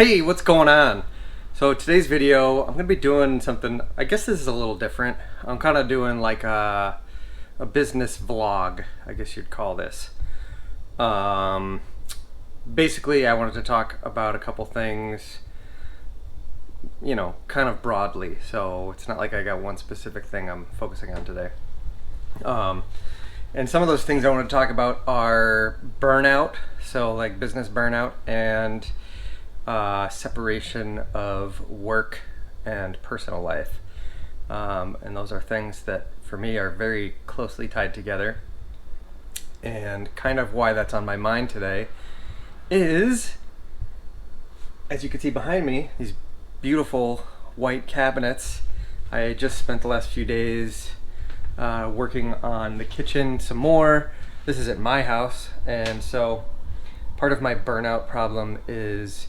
Hey, what's going on? So today's video, I'm gonna be doing something, I guess this is a little different. I'm kind of doing like a business vlog, I guess you'd call this. Basically, I wanted to talk about a couple things, kind of broadly. So it's not like I got one specific thing I'm focusing on today. And some of those things I want to talk about are burnout, so like business burnout, and separation of work and personal life. And those are things that for me are very closely tied together. And kind of why that's on my mind today is, as you can see behind me, these beautiful white cabinets. I just spent the last few days working on the kitchen some more. This is at my house, and so part of my burnout problem is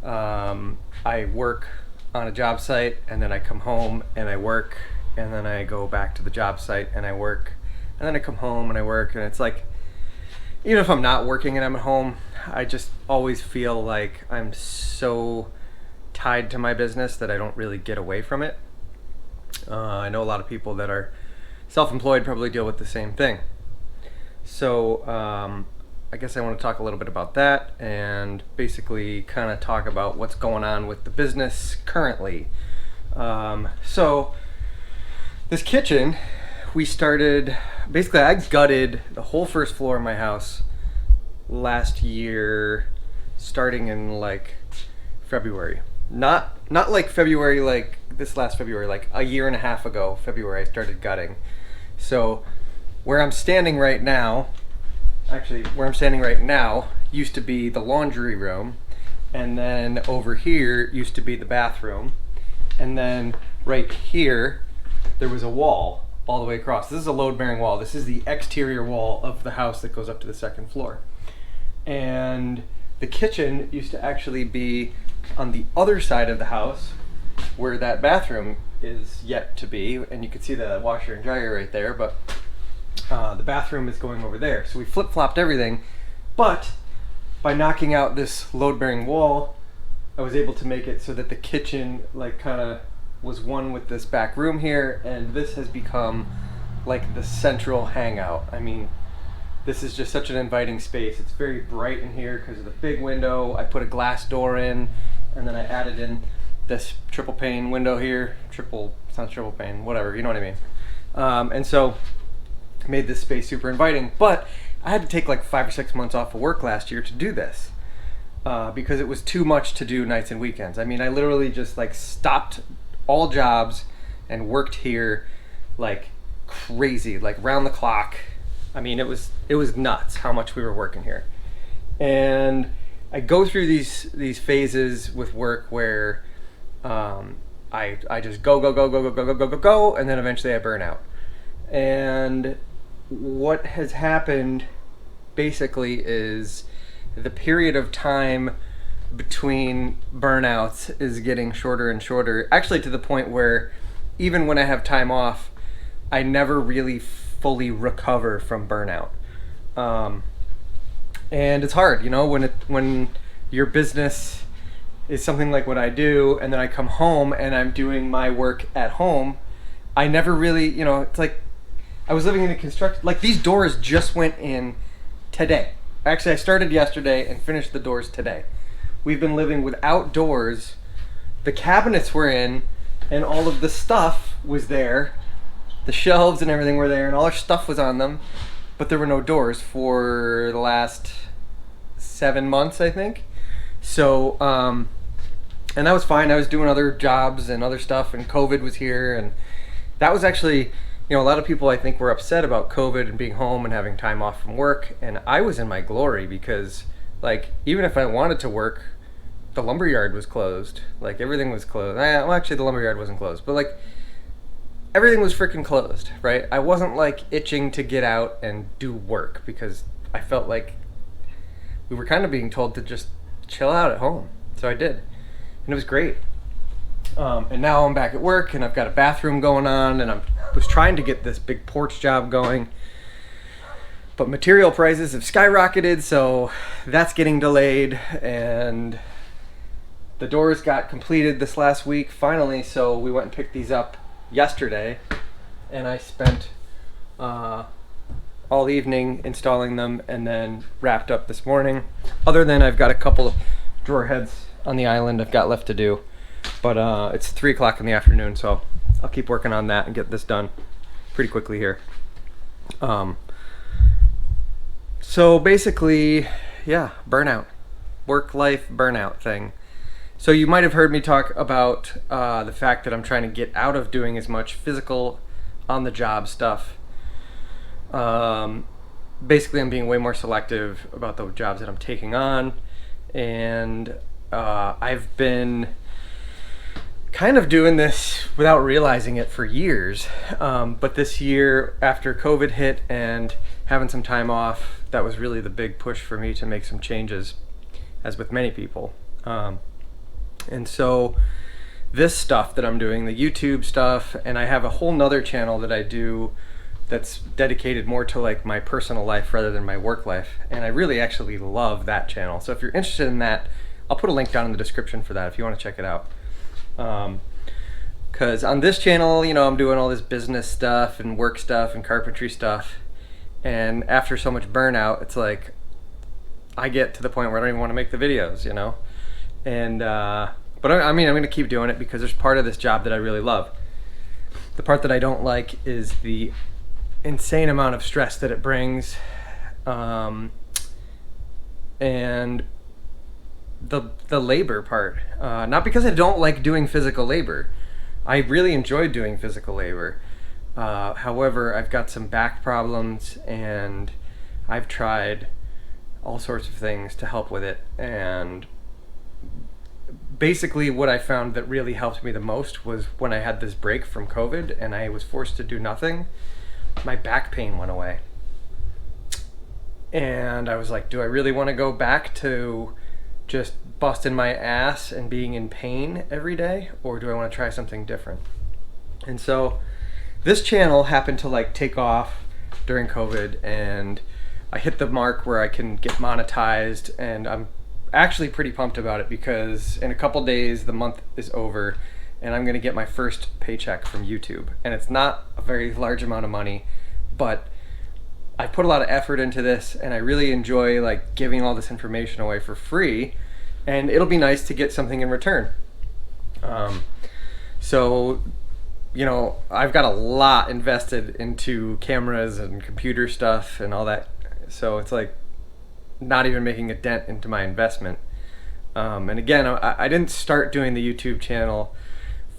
I work on a job site, and then I come home and I work, and then I go back to the job site and I work, and then I come home and I work, and it's like, even if I'm not working and I'm at home, I just always feel like I'm so tied to my business that I don't really get away from it. I know a lot of people that are self-employed probably deal with the same thing. So I guess I want to talk a little bit about that and basically kind of talk about what's going on with the business currently. So this kitchen, we started, basically I gutted the whole first floor of my house last year, starting in like February. Not like February, like this last February, like a year and a half ago, February, I started gutting. So where I'm standing right now, used to be the laundry room, and then over here used to be the bathroom, and then right here there was a wall all the way across. This is a load-bearing wall. This is the exterior wall of the house that goes up to the second floor. And the kitchen used to actually be on the other side of the house where that bathroom is yet to be, and you can see the washer and dryer right there, but the bathroom is going over there. So we flip-flopped everything, but by knocking out this load-bearing wall, I was able to make it so that the kitchen like kind of was one with this back room here, and this has become like the central hangout. I mean, this is just such an inviting space. It's very bright in here because of the big window. I put a glass door in, and then I added in this triple pane window here. It's not triple pane, whatever, you know what I mean. And so made this space super inviting, but I had to take like 5 or 6 months off of work last year to do this because it was too much to do nights and weekends. I mean, I literally just like stopped all jobs and worked here like crazy, like round the clock. I mean, it was nuts how much we were working here. And I go through these phases with work where I just go, and then eventually I burn out. And what has happened basically is the period of time between burnouts is getting shorter and shorter, actually to the point where even when I have time off, I never really fully recover from burnout. And it's hard, when your business is something like what I do, and then I come home and I'm doing my work at home. I never really, it's like I was living in a like these doors just went in today. Actually, I started yesterday and finished the doors today. We've been living without doors. The cabinets were in, and all of the stuff was there. The shelves and everything were there, and all our stuff was on them, but there were no doors for the last 7 months, I think. So, and that was fine. I was doing other jobs and other stuff, and COVID was here, and that was actually, a lot of people I think were upset about COVID and being home and having time off from work, and I was in my glory because, like, even if I wanted to work, the lumberyard was closed. Like, everything was closed. Well, actually, the lumberyard wasn't closed, but, like, everything was freaking closed, right? I wasn't, like, itching to get out and do work because I felt like we were kind of being told to just chill out at home. So I did, and it was great. And now I'm back at work, and I've got a bathroom going on, and I was trying to get this big porch job going, but material prices have skyrocketed, so that's getting delayed, and the doors got completed this last week finally, so we went and picked these up yesterday, and I spent all evening installing them and then wrapped up this morning. Other than I've got a couple of drawer heads on the island I've got left to do, but it's 3 o'clock in the afternoon, so I'll keep working on that and get this done pretty quickly here. So basically, yeah, burnout, work-life burnout thing. So you might have heard me talk about the fact that I'm trying to get out of doing as much physical on-the-job stuff. Basically, I'm being way more selective about the jobs that I'm taking on, and I've been kind of doing this without realizing it for years. But this year, after COVID hit and having some time off, that was really the big push for me to make some changes, as with many people. And so this stuff that I'm doing, the YouTube stuff, and I have a whole nother channel that I do that's dedicated more to like my personal life rather than my work life. And I really actually love that channel. So if you're interested in that, I'll put a link down in the description for that if you want to check it out. Because on this channel, you know, I'm doing all this business stuff and work stuff and carpentry stuff. And after so much burnout, it's like I get to the point where I don't even want to make the videos, you know? And, but I mean, I'm going to keep doing it because there's part of this job that I really love. The part that I don't like is the insane amount of stress that it brings, and the labor part. Not because I don't like doing physical labor. I really enjoy doing physical labor. However, I've got some back problems, and I've tried all sorts of things to help with it. And basically what I found that really helped me the most was when I had this break from COVID and I was forced to do nothing, my back pain went away. And I was like, do I really want to go back to just busting my ass and being in pain every day, or do I want to try something different? And so this channel happened to like take off during COVID, and I hit the mark where I can get monetized, and I'm actually pretty pumped about it because in a couple days the month is over and I'm going to get my first paycheck from YouTube. And it's not a very large amount of money, but I put a lot of effort into this and I really enjoy like giving all this information away for free, and it'll be nice to get something in return. So, you know, I've got a lot invested into cameras and computer stuff and all that, so it's like not even making a dent into my investment. And again, I didn't start doing the YouTube channel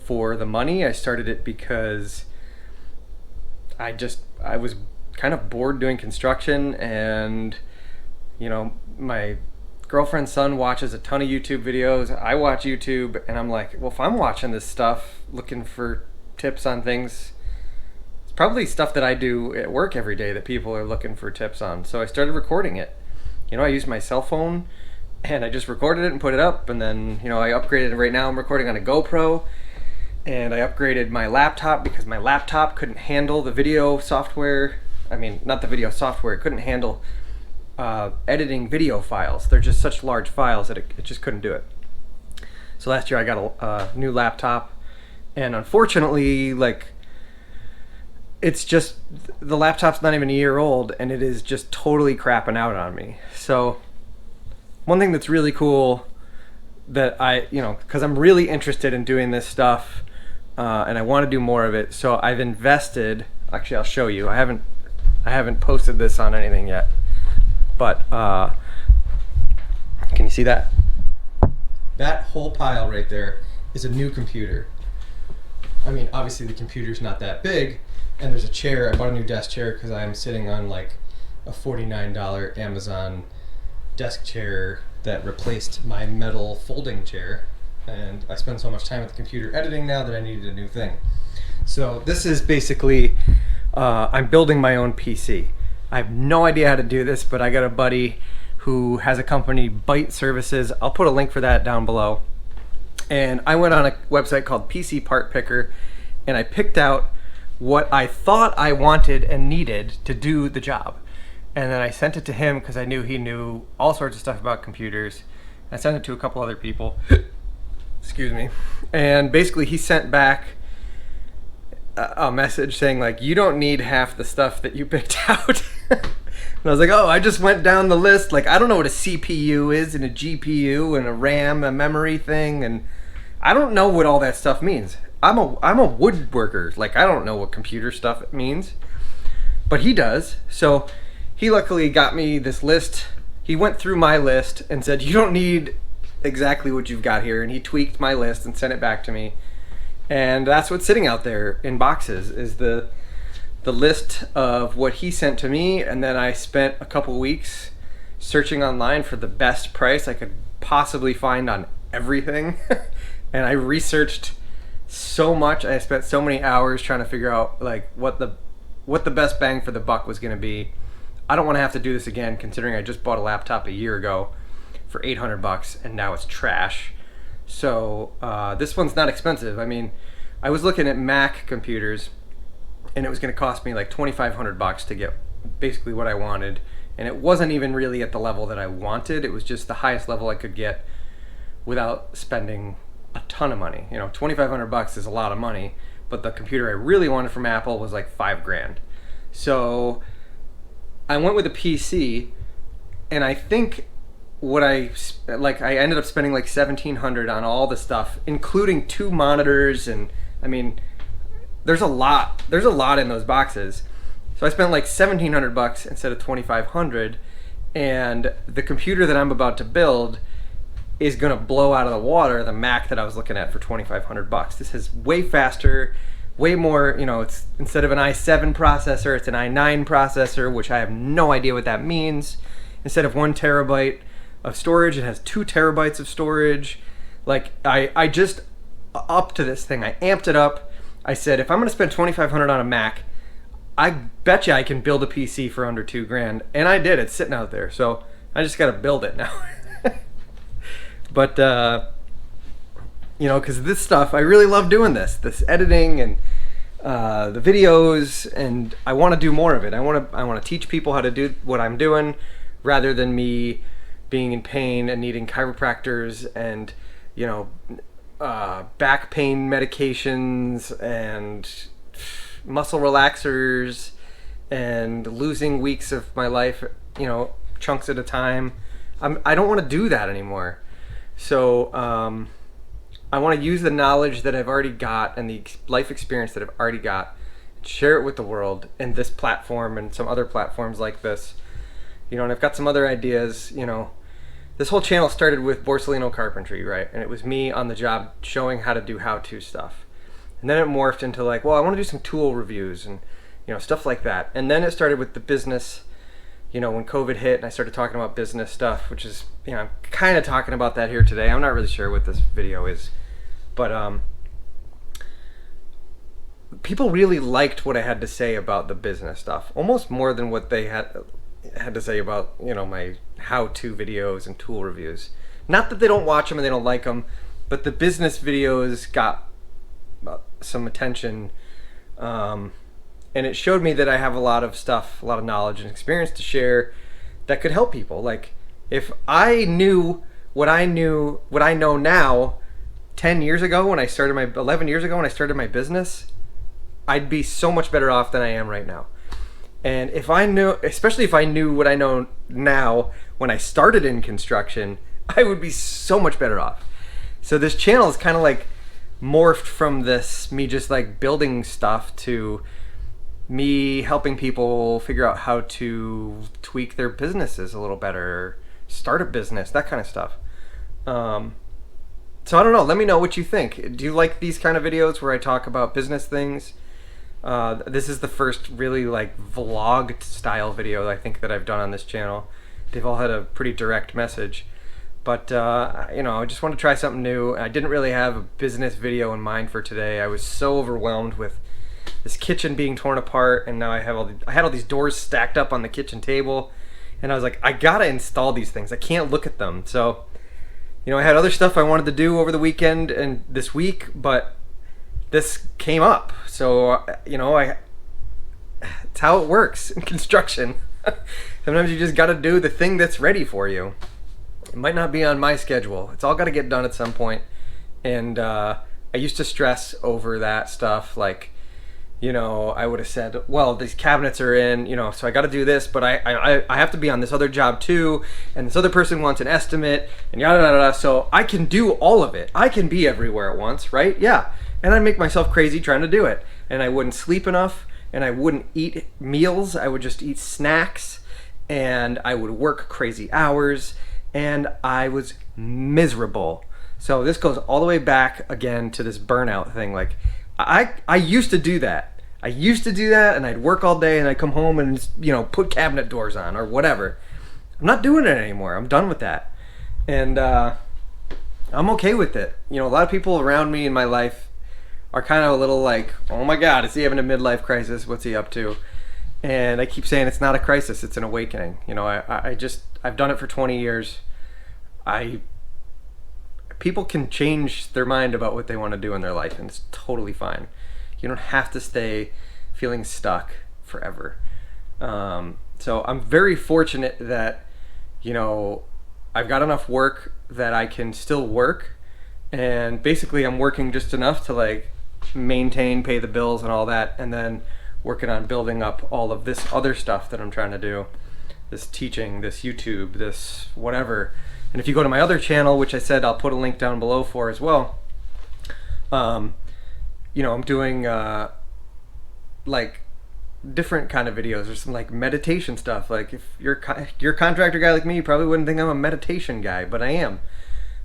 for the money. I started it because I was kind of bored doing construction, and you know, my girlfriend's son watches a ton of YouTube videos. I watch YouTube, and I'm like, well, if I'm watching this stuff looking for tips on things, it's probably stuff that I do at work every day that people are looking for tips on. So I started recording it. You know, I used my cell phone and I just recorded it and put it up, and then, you know, I upgraded. Right now I'm recording on a GoPro, and I upgraded my laptop because my laptop couldn't handle the video software. I mean, not the video software, it couldn't handle editing video files. They're just such large files that it just couldn't do it. So last year I got a new laptop, and unfortunately, like, it's just, the laptop's not even a year old and it is just totally crapping out on me. So one thing that's really cool that I, you know, because I'm really interested in doing this stuff, and I want to do more of it, so I've invested, actually I'll show you, I haven't posted this on anything yet, but can you see that? That whole pile right there is a new computer. I mean, obviously the computer's not that big, and there's a chair. I bought a new desk chair because I'm sitting on like a $49 Amazon desk chair that replaced my metal folding chair, and I spend so much time at the computer editing now that I needed a new thing. So this is basically, I'm building my own PC. I have no idea how to do this, but I got a buddy who has a company, Byte Services. I'll put a link for that down below. And I went on a website called PC Part Picker, and I picked out what I thought I wanted and needed to do the job. And then I sent it to him because I knew he knew all sorts of stuff about computers. I sent it to a couple other people. Excuse me. And basically he sent back a message saying like, you don't need half the stuff that you picked out. And I was like, oh, I just went down the list. Like, I don't know what a CPU is and a GPU and a RAM, a memory thing, and I don't know what all that stuff means. I'm a woodworker. Like, I don't know what computer stuff means, but he does. So he luckily got me this list. He went through my list and said, you don't need exactly what you've got here, and he tweaked my list and sent it back to me. And that's what's sitting out there in boxes, is the list of what he sent to me. And then I spent a couple weeks searching online for the best price I could possibly find on everything. And I researched so much. I spent so many hours trying to figure out like what the best bang for the buck was going to be. I don't want to have to do this again, considering I just bought a laptop a year ago for $800 and now it's trash. So this one's not expensive. I mean, I was looking at Mac computers and it was going to cost me like $2,500 to get basically what I wanted, and it wasn't even really at the level that I wanted. It was just the highest level I could get without spending a ton of money. You know, $2,500 is a lot of money, but the computer I really wanted from Apple was like $5,000. So I went with a PC, and I think I ended up spending like $1,700 on all the stuff, including 2 monitors, and I mean, there's a lot in those boxes. So I spent like $1,700 instead of $2,500, and the computer that I'm about to build is gonna blow out of the water the Mac that I was looking at for $2,500. This is way faster, way more, you know, it's instead of an i7 processor, it's an i9 processor, which I have no idea what that means. Instead of 1 terabyte of storage, it has 2 terabytes of storage. Like, I just upped to this thing. I amped it up. I said, if I'm going to spend $2,500 on a Mac, I bet you I can build a PC for under $2,000. And I did. It's sitting out there. So I just got to build it now. But, you know, because this stuff, I really love doing this editing and the videos, and I want to do more of it. I want to teach people how to do what I'm doing, rather than me being in pain and needing chiropractors and, you know, back pain medications and muscle relaxers and losing weeks of my life, you know, chunks at a time. I don't want to do that anymore. So I want to use the knowledge that I've already got and the life experience that I've already got, share it with the world in this platform and some other platforms like this. You know, and I've got some other ideas. You know, this whole channel started with Borsellino carpentry, right? And it was me on the job showing how to do how-to stuff. And then it morphed into like, well, I want to do some tool reviews and, you know, stuff like that. And then it started with the business, you know, when COVID hit and I started talking about business stuff, which is, you know, I'm kind of talking about that here today. I'm not really sure what this video is, but people really liked what I had to say about the business stuff, almost more than what they had to say about, you know, my how-to videos and tool reviews. Not that they don't watch them and they don't like them, but the business videos got some attention, and it showed me that I have a lot of stuff, a lot of knowledge and experience to share that could help people. Like, if I knew what I know now 10 years ago when I started 11 years ago when I started my business, I'd be so much better off than I am right now. And if I knew, especially if I knew what I know now when I started in construction, I would be so much better off. So this channel is kind of like morphed from this, me just like building stuff, to me helping people figure out how to tweak their businesses a little better, start a business, that kind of stuff. So I don't know, let me know what you think. Do you like these kind of videos where I talk about business things? This is the first really like vlog style video I think that I've done on this channel. They've all had a pretty direct message, but you know, I just want to try something new. I didn't really have a business video in mind for today. I was so overwhelmed with this kitchen being torn apart, and now I had all these doors stacked up on the kitchen table, and I was like, I gotta install these things. I can't look at them. So, you know, I had other stuff I wanted to do over the weekend and this week, but this came up. So, you know, it's how it works in construction. Sometimes you just got to do the thing that's ready for you. It might not be on my schedule. It's all got to get done at some point. And I used to stress over that stuff, like, you know, I would have said, well, these cabinets are in, you know, so I got to do this, but I have to be on this other job too, and this other person wants an estimate, and yada yada yada, so I can do all of it. I can be everywhere at once, right? Yeah. And I'd make myself crazy trying to do it. And I wouldn't sleep enough, and I wouldn't eat meals. I would just eat snacks, and I would work crazy hours, and I was miserable. So this goes all the way back again to this burnout thing. Like, I used to do that. I used to do that, and I'd work all day, and I'd come home and, you know, put cabinet doors on or whatever. I'm not doing it anymore. I'm done with that. And I'm okay with it. You know, a lot of people around me in my life are kind of a little like, oh my God, is he having a midlife crisis? What's he up to? And I keep saying it's not a crisis, it's an awakening. You know, I've done it for 20 years. People can change their mind about what they want to do in their life, and it's totally fine. You don't have to stay feeling stuck forever. So I'm very fortunate that, you know, I've got enough work that I can still work, and basically I'm working just enough to like maintain, pay the bills and all that, and then working on building up all of this other stuff that I'm trying to do, this teaching, this YouTube, this whatever. And if you go to my other channel, which I said I'll put a link down below for as well, you know, I'm doing like different kind of videos. There's some like meditation stuff. Like if you're a contractor guy like me, you probably wouldn't think I'm a meditation guy, but I am.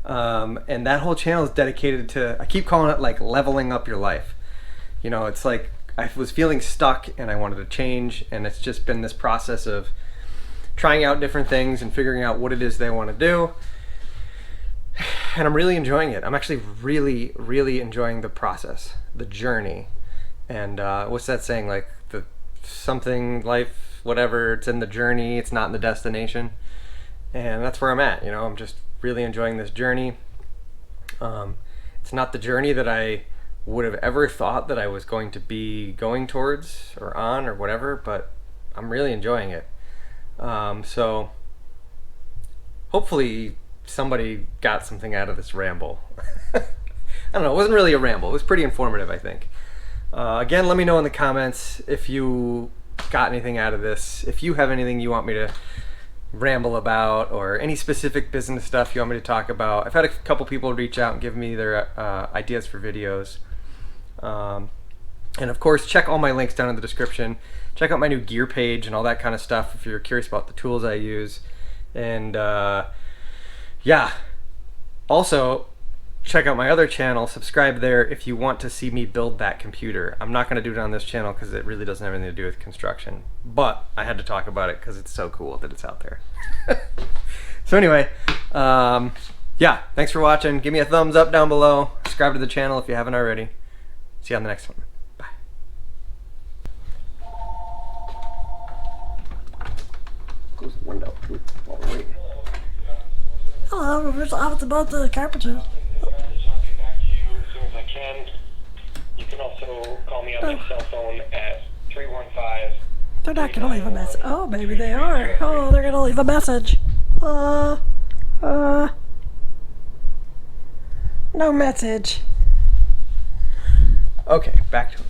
And that whole channel is dedicated to, I keep calling it like leveling up your life. You know, it's like I was feeling stuck and I wanted to change, and it's just been this process of trying out different things and figuring out what it is they want to do. And I'm really enjoying it. I'm actually really, really enjoying the process, the journey. And what's that saying? Like the something life, whatever, it's in the journey, it's not in the destination. And that's where I'm at. You know, I'm just really enjoying this journey. It's not the journey that I would have ever thought that I was going to be going towards or on or whatever, but I'm really enjoying it. So hopefully somebody got something out of this ramble. I don't know, it wasn't really a ramble. It was pretty informative, I think. Again, let me know in the comments if you got anything out of this, if you have anything you want me to ramble about, or any specific business stuff you want me to talk about. I've had a couple people reach out and give me their ideas for videos. And of course, check all my links down in the description. Check out my new gear page and all that kind of stuff if you're curious about the tools I use. And yeah, also check out my other channel, subscribe there if you want to see me build that computer. I'm not going to do it on this channel because it really doesn't have anything to do with construction, but I had to talk about it because it's so cool that it's out there. So anyway, yeah, thanks for watching. Give me a thumbs up down below, subscribe to the channel if you haven't already. See you on the next one. Bye. Close the window while we're waiting. Hello, I was about the carpenter. I'll get back to you as soon as I can. You can also call me on my cell phone at 315. They're not gonna leave a message. Oh, maybe they are. Oh, they're gonna leave a message. No message. Okay, back to it.